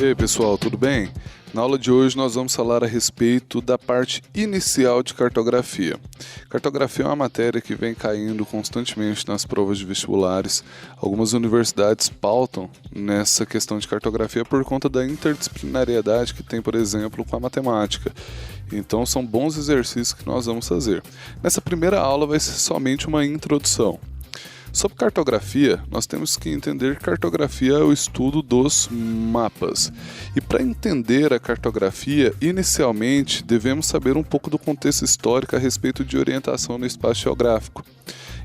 aí pessoal, tudo bem? Na aula de hoje nós vamos falar a respeito da parte inicial de cartografia. Cartografia é uma matéria que vem caindo constantemente nas provas de vestibulares. Algumas universidades pautam nessa questão de cartografia por conta da interdisciplinariedade que tem, por exemplo, com a matemática. Então são bons exercícios que nós vamos fazer. Nessa primeira aula vai ser somente uma introdução. Sobre cartografia, nós temos que entender que cartografia é o estudo dos mapas. E para entender a cartografia, inicialmente devemos saber um pouco do contexto histórico a respeito de orientação no espaço geográfico.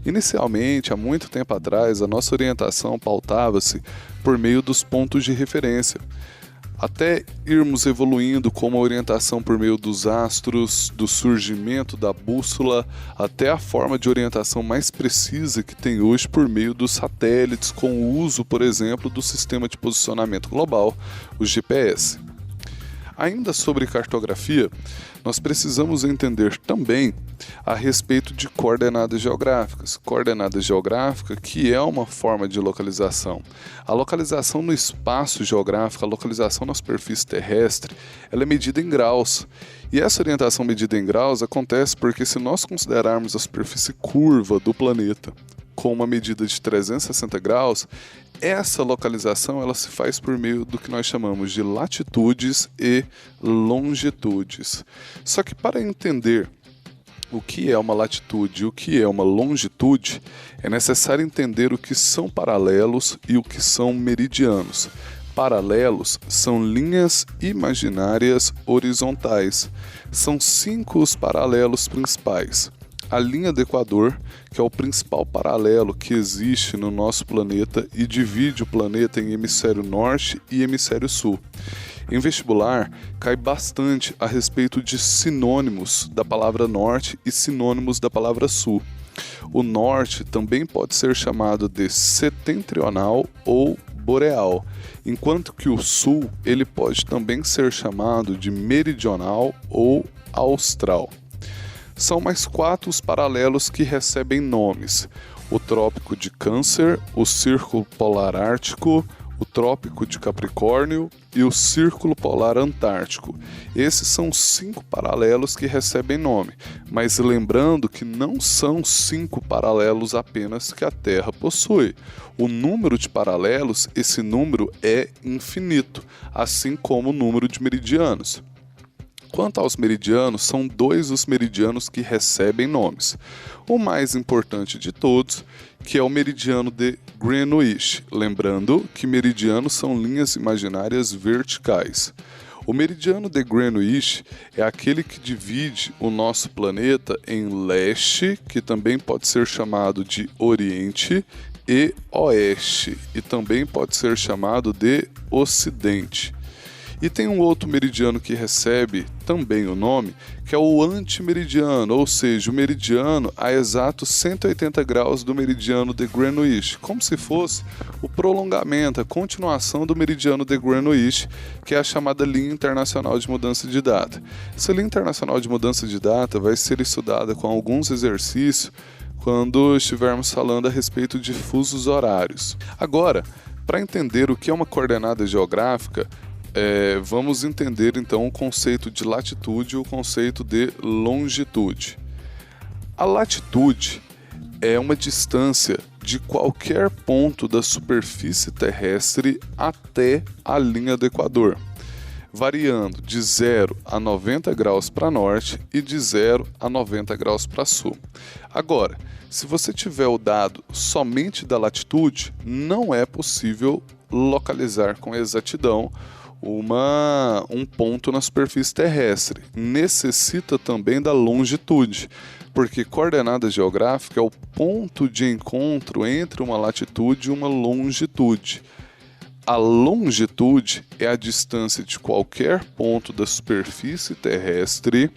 Inicialmente, há muito tempo atrás, a nossa orientação pautava-se por meio dos pontos de referência. Até irmos evoluindo com uma orientação por meio dos astros, do surgimento da bússola, até a forma de orientação mais precisa que tem hoje por meio dos satélites, com o uso, por exemplo, do sistema de posicionamento global, o GPS. Ainda sobre cartografia, nós precisamos entender também a respeito de coordenadas geográficas. Coordenada geográfica que é uma forma de localização. A localização no espaço geográfico, a localização na superfície terrestre, ela é medida em graus. E essa orientação medida em graus acontece porque se nós considerarmos a superfície curva do planeta com uma medida de 360 graus, essa localização ela se faz por meio do que nós chamamos de latitudes e longitudes. Só que para entender o que é uma latitude e o que é uma longitude, é necessário entender o que são paralelos e o que são meridianos. Paralelos são linhas imaginárias horizontais. São 5 os paralelos principais. A linha do Equador, que é o principal paralelo que existe no nosso planeta e divide o planeta em hemisfério norte e hemisfério sul. Em vestibular, cai bastante a respeito de sinônimos da palavra norte e sinônimos da palavra sul. O norte também pode ser chamado de setentrional ou boreal, enquanto que o sul ele pode também ser chamado de meridional ou austral. São mais 4 os paralelos que recebem nomes: o Trópico de Câncer, o Círculo Polar Ártico, o Trópico de Capricórnio e o Círculo Polar Antártico. Esses são 5 paralelos que recebem nome, mas lembrando que não são 5 paralelos apenas que a Terra possui. O número de paralelos, esse número é infinito, assim como o número de meridianos. Quanto aos meridianos, são 2 os meridianos que recebem nomes. O mais importante de todos, que é o meridiano de Greenwich, lembrando que meridianos são linhas imaginárias verticais. O meridiano de Greenwich é aquele que divide o nosso planeta em leste, que também pode ser chamado de oriente, e oeste, e também pode ser chamado de ocidente. E tem um outro meridiano que recebe também o nome, que é o antimeridiano, ou seja, o meridiano a exatos 180 graus do meridiano de Greenwich, como se fosse o prolongamento, a continuação do meridiano de Greenwich, que é a chamada linha internacional de mudança de data. Essa linha internacional de mudança de data vai ser estudada com alguns exercícios quando estivermos falando a respeito de fusos horários. Agora, para entender o que é uma coordenada geográfica, vamos entender então o conceito de latitude e o conceito de longitude. A latitude é uma distância de qualquer ponto da superfície terrestre até a linha do Equador, variando de 0 a 90 graus para norte e de 0 a 90 graus para sul. Agora, se você tiver o dado somente da latitude, não é possível localizar com exatidão um ponto na superfície terrestre. Necessita também da longitude, porque coordenada geográfica é o ponto de encontro entre uma latitude e uma longitude. A longitude é a distância de qualquer ponto da superfície terrestre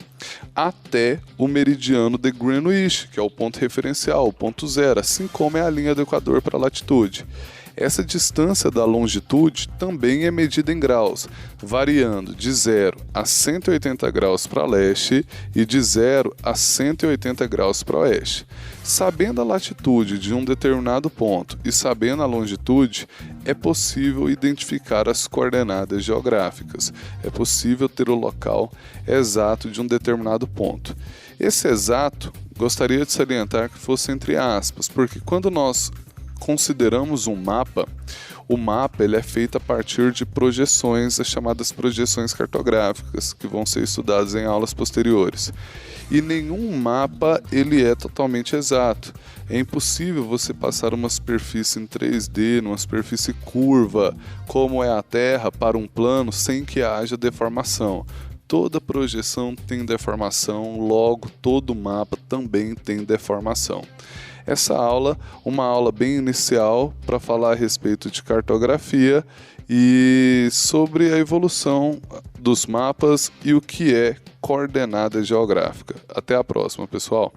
até o meridiano de Greenwich, que é o ponto referencial, o ponto zero, assim como é a linha do Equador para a latitude. Essa distância da longitude também é medida em graus, variando de 0 a 180 graus para leste e de 0 a 180 graus para oeste. Sabendo a latitude de um determinado ponto e sabendo a longitude, é possível identificar as coordenadas geográficas. É possível ter o local exato de um determinado ponto. Esse exato, gostaria de salientar que fosse entre aspas, porque quando nós consideramos um mapa, o mapa ele é feito a partir de projeções, as chamadas projeções cartográficas, que vão ser estudadas em aulas posteriores. E nenhum mapa ele é totalmente exato. É impossível você passar uma superfície em 3D, numa superfície curva, como é a Terra, para um plano sem que haja deformação. Toda projeção tem deformação, logo todo mapa também tem deformação. Essa aula, uma aula bem inicial para falar a respeito de cartografia e sobre a evolução dos mapas e o que é coordenada geográfica. Até a próxima, pessoal!